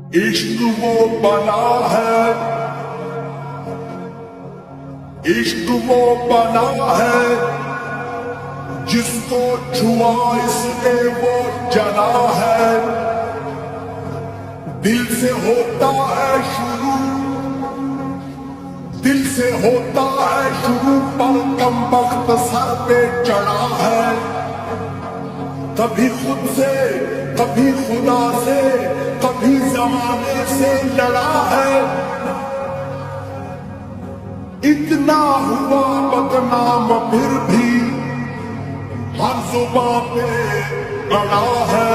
इश्क वो बना है, इश्क वो बना है, जिसको छुआ इसने वो जना है। दिल से होता है शुरू, दिल से होता है शुरू, पर कम वक्त सर पे चढ़ा है। कभी खुद से, कभी खुदा से, कभी जमाने से लड़ा है। इतना हुआ बदनाम फिर भी हर जुबां पे अड़ा है।